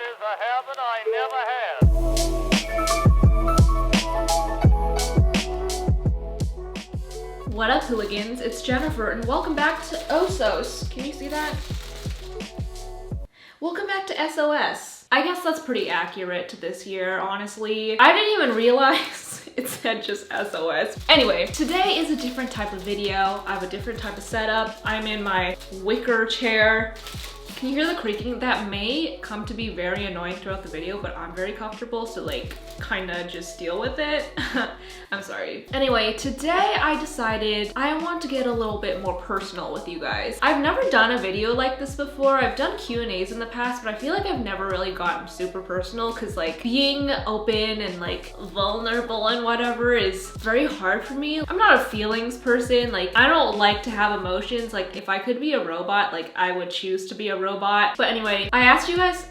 is a habit I never had. What up, hooligans? It's Jennifer, and welcome back to Osos. Can you see that? Welcome back to SOS. I guess that's pretty accurate to this year, honestly. I didn't even realize it said just SOS. Anyway, today is a different type of video. I have a different type of setup. I'm in my wicker chair. Can you hear the creaking? That may come to be very annoying throughout the video, but I'm very comfortable, so like, kinda just deal with it. I'm sorry. Anyway, today I decided I want to get a little bit more personal with you guys. I've never done a video like this before. I've done Q&As in the past, but I feel like I've never really gotten super personal because like being open and like vulnerable and whatever is very hard for me. I'm not a feelings person. Like, I don't like to have emotions. Like, if I could be a robot, like I would choose to be a robot. But anyway, I asked you guys,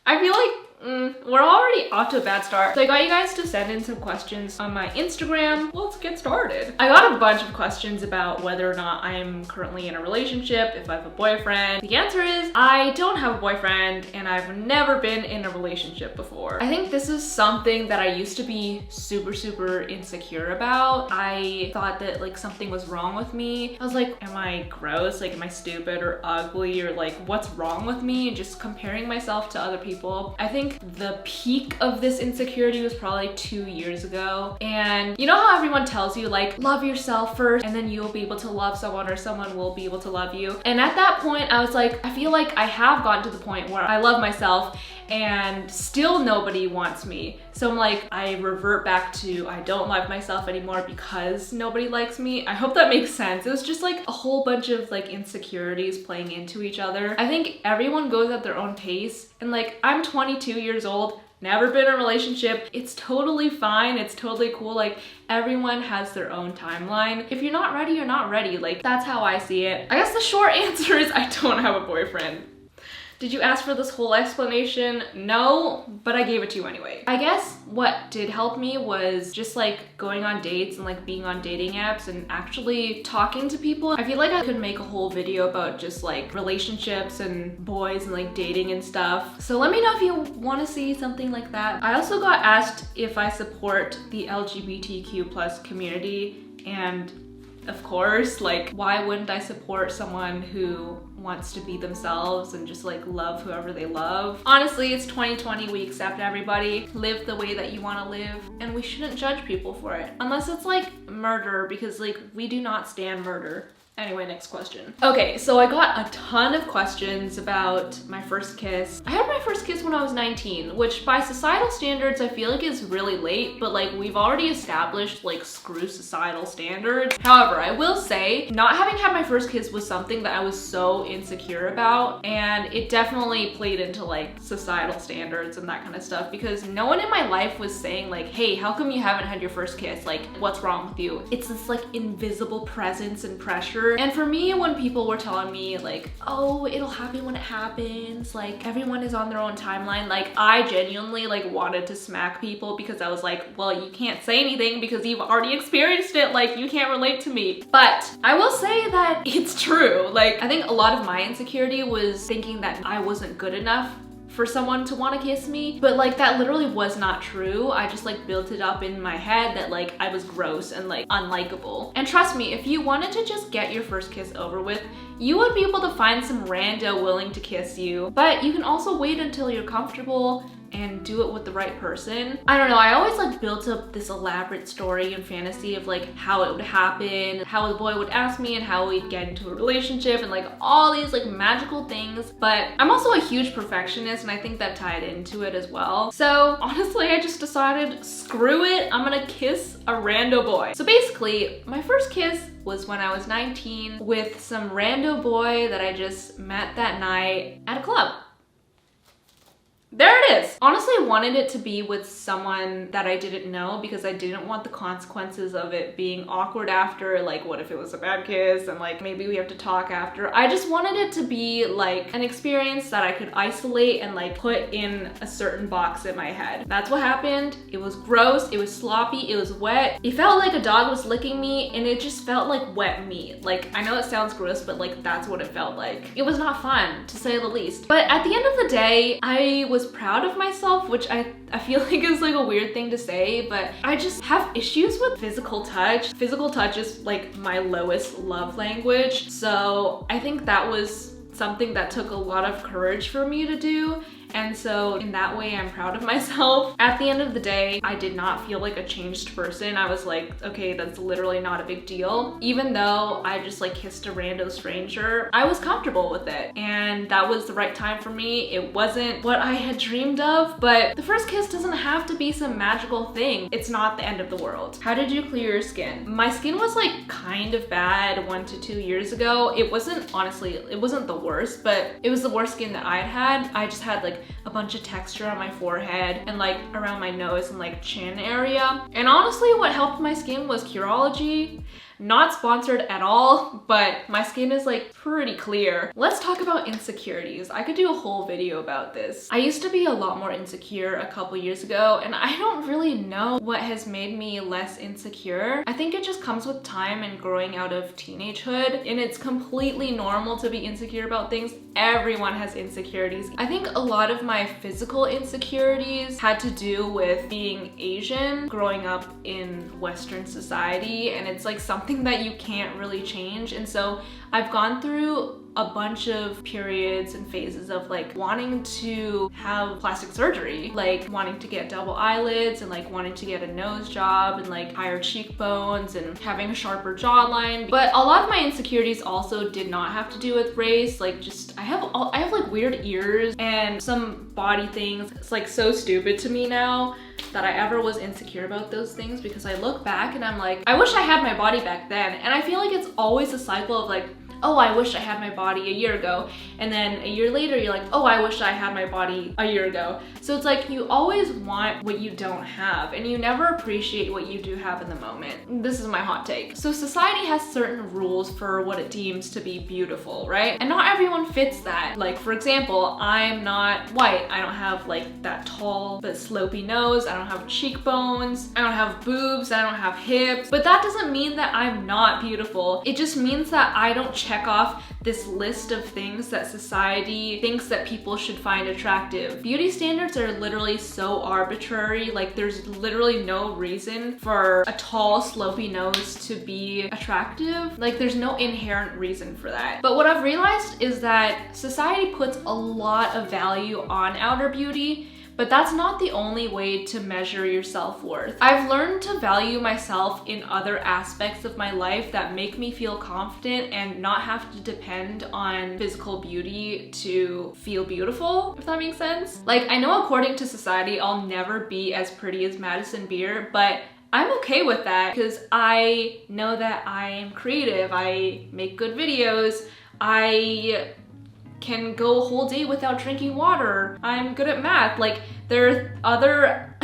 I feel like we're already off to a bad start. So I got you guys to send in some questions on my Instagram. Let's get started. I got a bunch of questions about whether or not I am currently in a relationship, if I have a boyfriend. The answer is I don't have a boyfriend and I've never been in a relationship before. I think this is something that I used to be super insecure about. I thought that like something was wrong with me. I was like, am I gross? Like, am I stupid or ugly or like what's wrong with me? And just comparing myself to other people. I think the peak of this insecurity was probably 2 years ago. And you know how everyone tells you like, love yourself first and then you'll be able to love someone or someone will be able to love you. And at that point, I was like, I feel like I have gotten to the point where I love myself and still nobody wants me. So I'm like, I revert back to I don't love myself anymore because nobody likes me. I hope that makes sense. It was just like a whole bunch of like insecurities playing into each other. I think everyone goes at their own pace, and like I'm 22 years old, never been in a relationship. It's totally fine. It's totally cool. Like, everyone has their own timeline. If you're not ready, you're not ready. Like, that's how I see it. I guess the short answer is I don't have a boyfriend. Did you ask for this whole explanation? No, but I gave it to you anyway. I guess what did help me was just like going on dates and like being on dating apps and actually talking to people. I feel like I could make a whole video about just like relationships and boys and like dating and stuff. So let me know if you want to see something like that. I also got asked if I support the LGBTQ+ community, and of course, like, why wouldn't I support someone who wants to be themselves and just like love whoever they love? Honestly, it's 2020, we accept everybody. Live the way that you want to live, and we shouldn't judge people for it. Unless it's like murder, because like we do not stand murder. Anyway, next question. Okay, so I got a ton of questions about my first kiss. I had my first kiss when I was 19, which by societal standards, I feel like is really late, but like we've already established like screw societal standards. However, I will say not having had my first kiss was something that I was so insecure about, and it definitely played into like societal standards and that kind of stuff, because no one in my life was saying like, hey, how come you haven't had your first kiss? Like, what's wrong with you? It's this like invisible presence and pressure. And for me, when people were telling me like, oh, it'll happen when it happens, like everyone is on their own timeline, like I genuinely like wanted to smack people because I was like, well, you can't say anything because you've already experienced it, like you can't relate to me. But I will say that it's true. Like, I think a lot of my insecurity was thinking that I wasn't good enough for someone to want to kiss me, but like that literally was not true. I just like built it up in my head that like I was gross and like unlikable. And trust me, if you wanted to just get your first kiss over with, you would be able to find some rando willing to kiss you, but you can also wait until you're comfortable and do it with the right person. I don't know, I always like built up this elaborate story and fantasy of like how it would happen, how the boy would ask me, and how we'd get into a relationship, and like all these like magical things. But I'm also a huge perfectionist, and I think that tied into it as well. So honestly, I just decided, screw it, I'm gonna kiss a rando boy. So basically, my first kiss was when I was 19 with some rando boy that I just met that night at a club. There it is. Honestly, I wanted it to be with someone that I didn't know because I didn't want the consequences of it being awkward after. Like, what if it was a bad kiss and like maybe we have to talk after? I just wanted it to be like an experience that I could isolate and like put in a certain box in my head. That's what happened. It was gross, it was sloppy, it was wet. It felt like a dog was licking me, and it just felt like wet meat. Like, I know it sounds gross, but like that's what it felt like. It was not fun, to say the least. But at the end of the day, I was was proud of myself, which I feel like is like a weird thing to say, but I just have issues with physical touch. Physical touch is like my lowest love language. So I think that was something that took a lot of courage for me to do. And so in that way, I'm proud of myself. At the end of the day, I did not feel like a changed person. I was like, okay, that's literally not a big deal. Even though I just like kissed a rando stranger, I was comfortable with it. And that was the right time for me. It wasn't what I had dreamed of, but the first kiss doesn't have to be some magical thing. It's not the end of the world. How did you clear your skin? My skin was like kind of bad 1 to 2 years ago. It wasn't, honestly, it wasn't the worst, but it was the worst skin that I'd had. I just had like a bunch of texture on my forehead and like around my nose and like chin area. And honestly, what helped my skin was Curology. Not sponsored at all, but my skin is like pretty clear. Let's talk about insecurities. I could do a whole video about this. I used to be a lot more insecure a couple years ago, and I don't really know what has made me less insecure. I think it just comes with time and growing out of teenagehood, and it's completely normal to be insecure about things. Everyone has insecurities. I think a lot of my physical insecurities had to do with being Asian, growing up in Western society, and it's like something that you can't really change. And so I've gone through a bunch of periods and phases of like wanting to have plastic surgery, like wanting to get double eyelids and like wanting to get a nose job and like higher cheekbones and having a sharper jawline. But a lot of my insecurities also did not have to do with race. Like just I have like weird ears and some body things. It's like so stupid to me now that I ever was insecure about those things, because I look back and I'm like, I wish I had my body back then. And I feel like it's always a cycle of like, oh, I wish I had my body a year ago. And then a year later, you're like, oh, I wish I had my body a year ago. So it's like, you always want what you don't have, and you never appreciate what you do have in the moment. This is my hot take. So society has certain rules for what it deems to be beautiful, right? And not everyone fits that. Like, for example, I'm not white. I don't have like that tall, but slopey nose. I don't have cheekbones. I don't have boobs. I don't have hips. But that doesn't mean that I'm not beautiful. It just means that I don't check off this list of things that society thinks that people should find attractive. Beauty standards are literally so arbitrary. Like there's literally no reason for a tall, slopey nose to be attractive. Like there's no inherent reason for that. But what I've realized is that society puts a lot of value on outer beauty, but that's not the only way to measure your self-worth. I've learned to value myself in other aspects of my life that make me feel confident and not have to depend on physical beauty to feel beautiful, if that makes sense. Like, I know according to society, I'll never be as pretty as Madison Beer, but I'm okay with that because I know that I am creative, I make good videos, I can go a whole day without drinking water. I'm good at math. Like, there are other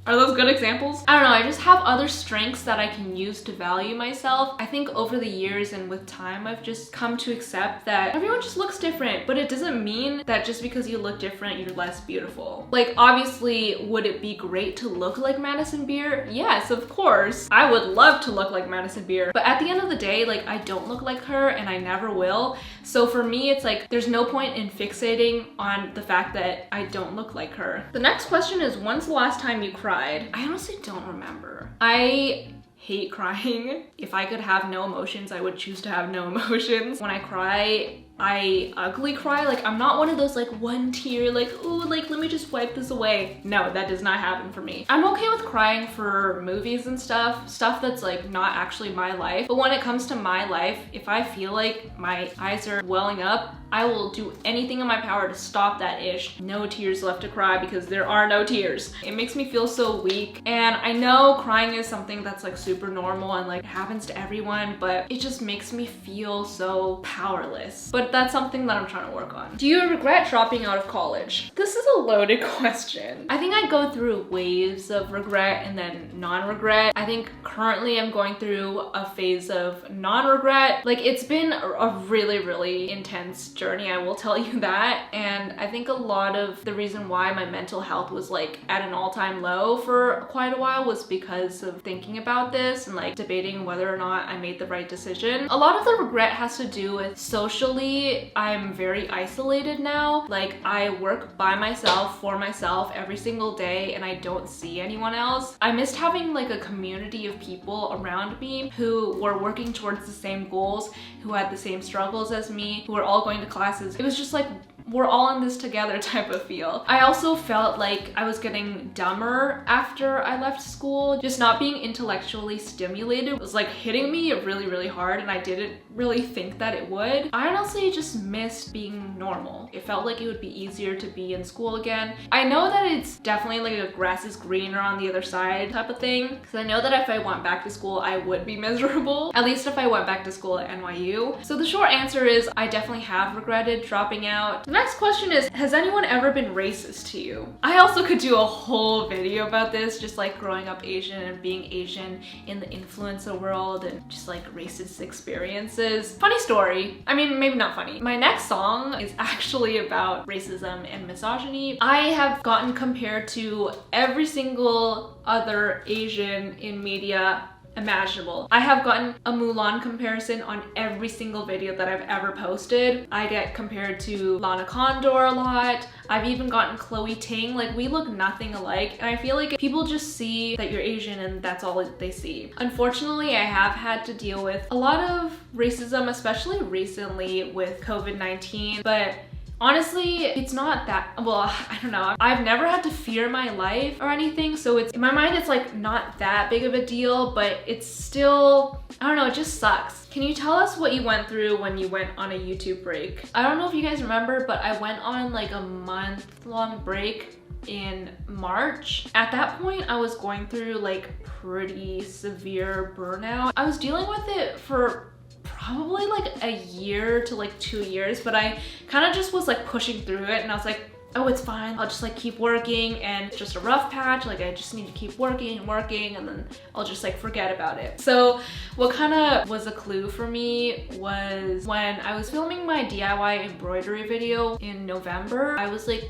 Are those good examples? I don't know, I just have other strengths that I can use to value myself. I think over the years and with time, I've just come to accept that everyone just looks different, but it doesn't mean that just because you look different, you're less beautiful. Like, obviously, would it be great to look like Madison Beer? Yes, of course. I would love to look like Madison Beer, but at the end of the day, like, I don't look like her and I never will. So for me, it's like, there's no point in fixating on the fact that I don't look like her. The next question is, when's the last time you cried? I honestly don't remember. I hate crying. If I could have no emotions, I would choose to have no emotions. When I cry, I ugly cry. Like, I'm not one of those like one tear, like, ooh, like, let me just wipe this away. No, that does not happen for me. I'm okay with crying for movies and stuff that's like not actually my life. But when it comes to my life, if I feel like my eyes are welling up, I will do anything in my power to stop that ish. No tears left to cry because there are no tears. It makes me feel so weak. And I know crying is something that's like super normal and like it happens to everyone, but it just makes me feel so powerless. But that's something that I'm trying to work on. Do you regret dropping out of college? This is a loaded question. I think I go through waves of regret and then non-regret. I think currently I'm going through a phase of non-regret. Like, it's been a really, really intense journey, I will tell you that. And I think a lot of the reason why my mental health was like at an all-time low for quite a while was because of thinking about this and like debating whether or not I made the right decision. A lot of the regret has to do with socially honestly, I'm very isolated now. Like, I work by myself, for myself every single day, and I don't see anyone else. I missed having like a community of people around me who were working towards the same goals, who had the same struggles as me, who were all going to classes. It was just like, we're all in this together type of feel. I also felt like I was getting dumber after I left school. Just not being intellectually stimulated was like hitting me really, really hard, and I didn't really think that it would. I honestly just missed being normal. It felt like it would be easier to be in school again. I know that it's definitely like a grass is greener on the other side type of thing, because I know that if I went back to school, I would be miserable. At least if I went back to school at NYU. So the short answer is I definitely have regretted dropping out. The next question is, has anyone ever been racist to you? I also could do a whole video about this, just like growing up Asian and being Asian in the influencer world and just like racist experiences. Funny story. I mean, maybe not funny. My next song is actually about racism and misogyny. I have gotten compared to every single other Asian in media imaginable. I have gotten a Mulan comparison on every single video that I've ever posted. I get compared to Lana Condor a lot. I've even gotten Chloe Ting. Like, we look nothing alike, and I feel like people just see that you're Asian and that's all that they see. Unfortunately, I have had to deal with a lot of racism, especially recently with COVID-19, but honestly, it's not that, well, I don't know. I've never had to fear my life or anything, so it's, in my mind, it's like not that big of a deal, but it's still, I don't know, it just sucks. Can you tell us what you went through when you went on a YouTube break? I don't know if you guys remember, but I went on like a month-long break in March. At that point, I was going through like pretty severe burnout. I was dealing with it for probably like a year to like 2 years, but I kind of just was like pushing through it, and I was like, oh, it's fine. I'll just like keep working, and it's just a rough patch. Like, I just need to keep working and working, and then I'll just like forget about it. So what kind of was a clue for me was when I was filming my DIY embroidery video in November. I was like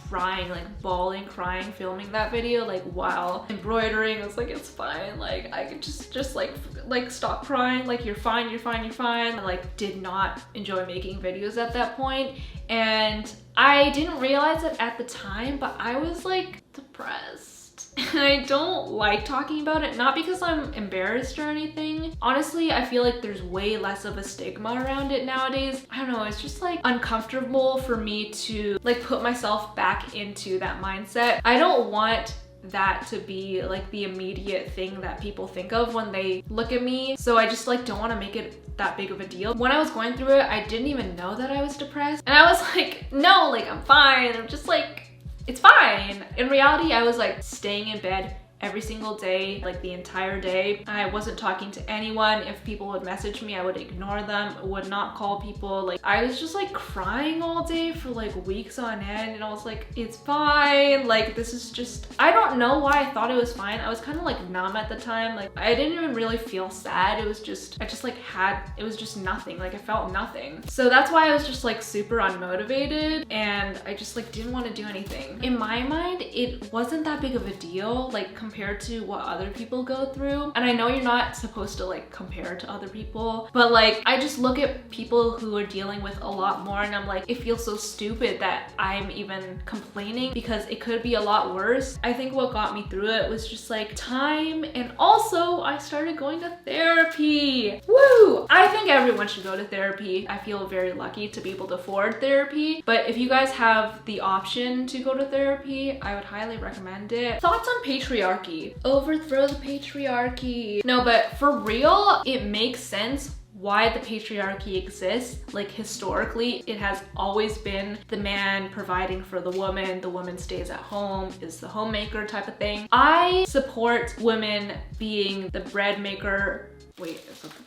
crying, like bawling, crying, filming that video like while embroidering. I was like, it's fine, like I could just like stop crying, like you're fine, you're fine, you're fine. I like did not enjoy making videos at that point, and I didn't realize it at the time, but I was like depressed. And I don't like talking about it, not because I'm embarrassed or anything. Honestly, I feel like there's way less of a stigma around it nowadays. I don't know, it's just like uncomfortable for me to like put myself back into that mindset. I don't want that to be like the immediate thing that people think of when they look at me. So I just like don't want to make it that big of a deal. When I was going through it, I didn't even know that I was depressed. And I was like, no, like I'm fine. I'm just like, it's fine. In reality, I was like staying in bed every single day, like the entire day. I wasn't talking to anyone. If people would message me, I would ignore them, would not call people. Like, I was just like crying all day for like weeks on end, and I was like, it's fine. Like, this is just, I don't know why I thought it was fine. I was kind of like numb at the time. Like, I didn't even really feel sad. It was just, I just like had, it was just nothing. Like, I felt nothing. So that's why I was just like super unmotivated, and I just like didn't want to do anything. In my mind, it wasn't that big of a deal, like compared to what other people go through. And I know you're not supposed to like compare to other people, but like I just look at people who are dealing with a lot more, and I'm like, it feels so stupid that I'm even complaining because it could be a lot worse. I think what got me through it was just like time, and also I started going to therapy. Woo! I think everyone should go to therapy. I feel very lucky to be able to afford therapy, but if you guys have the option to go to therapy, I would highly recommend it. Thoughts on patriarchy? Overthrow the patriarchy. No, but for real, it makes sense why the patriarchy exists. Like, historically, it has always been the man providing for the woman stays at home, is the homemaker type of thing. I support women being the bread maker. Wait,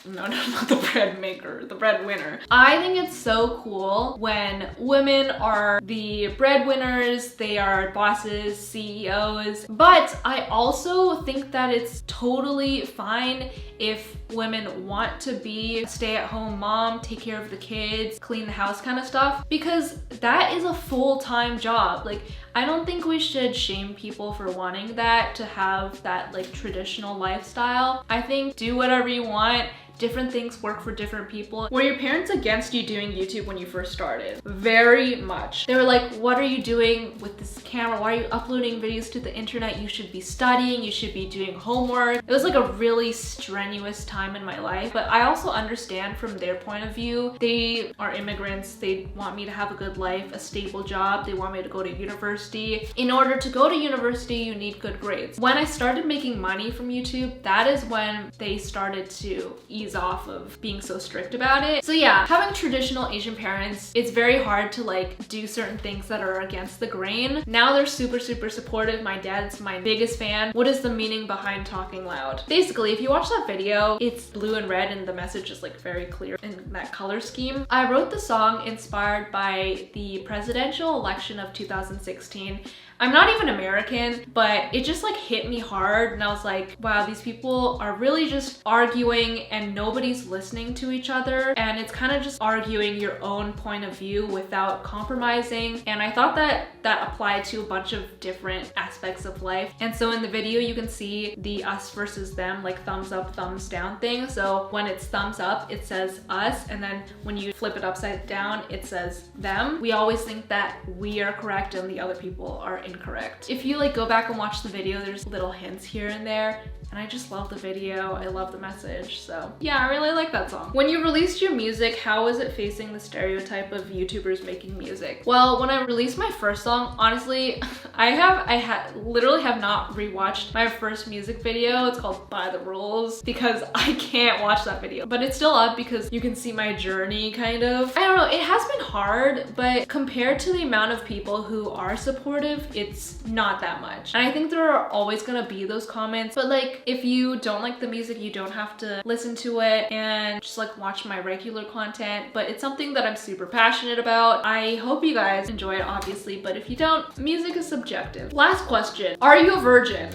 no, not the bread maker, the breadwinner. I think it's so cool when women are the breadwinners, they are bosses, CEOs, but I also think that it's totally fine if women want to be a stay-at-home mom, take care of the kids, clean the house kind of stuff, because that is a full-time job. Like, I don't think we should shame people for wanting that, to have that like traditional lifestyle. I think do whatever you want, different things work for different people. Were your parents against you doing YouTube when you first started? Very much. They were like, what are you doing with this camera? Why are you uploading videos to the internet? You should be studying, you should be doing homework. It was like a really strenuous time in my life, but I also understand from their point of view. They are immigrants. They want me to have a good life, a stable job. They want me to go to university. In order to go to university, you need good grades. When I started making money from YouTube, that is when they started to ease off of being so strict about it. So yeah, having traditional Asian parents, it's very hard to like do certain things that are against the grain. Now they're super supportive. My dad's my biggest fan. What is the meaning behind talking loud? Basically, if you watch that video, it's blue and red and the message is like very clear in that color scheme. I wrote the song inspired by the presidential election of 2016. I'm not even American, but it just like hit me hard and I was like, wow, these people are really just arguing and nobody's listening to each other, and it's kind of just arguing your own point of view without compromising. And I thought that that applied to a bunch of different aspects of life. And so in the video you can see the us versus them, like thumbs up, thumbs down thing. So when it's thumbs up, it says us, and then when you flip it upside down, it says them. We always think that we are correct and the other people are incorrect. If you like go back and watch the video, there's little hints here and there, and I just love the video. I love the message. So yeah, I really like that song. When you released your music, how is it facing the stereotype of YouTubers making music? Well, when I released my first song, honestly, I literally have not rewatched my first music video. It's called By the Rules because I can't watch that video, but it's still up because you can see my journey kind of. I don't know, it has been hard, but compared to the amount of people who are supportive, it's not that much. And I think there are always gonna be those comments, but like, if you don't like the music, you don't have to listen to it and just like watch my regular content, but it's something that I'm super passionate about. I hope you guys enjoy it, obviously, but if you don't, music is subjective. Last question, are you a virgin?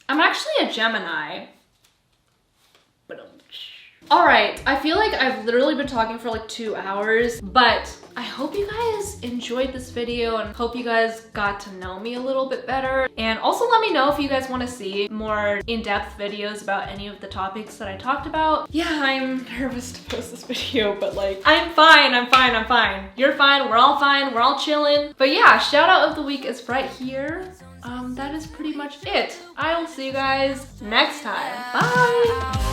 I'm actually a Gemini. All right, I feel like I've literally been talking for like 2 hours, but I hope you guys enjoyed this video and hope you guys got to know me a little bit better. And also let me know if you guys want to see more in-depth videos about any of the topics that I talked about. Yeah, I'm nervous to post this video, but like, I'm fine. You're fine, we're all fine, we're all chilling. But yeah, shout out of the week is right here. That is pretty much it. I will see you guys next time. Bye!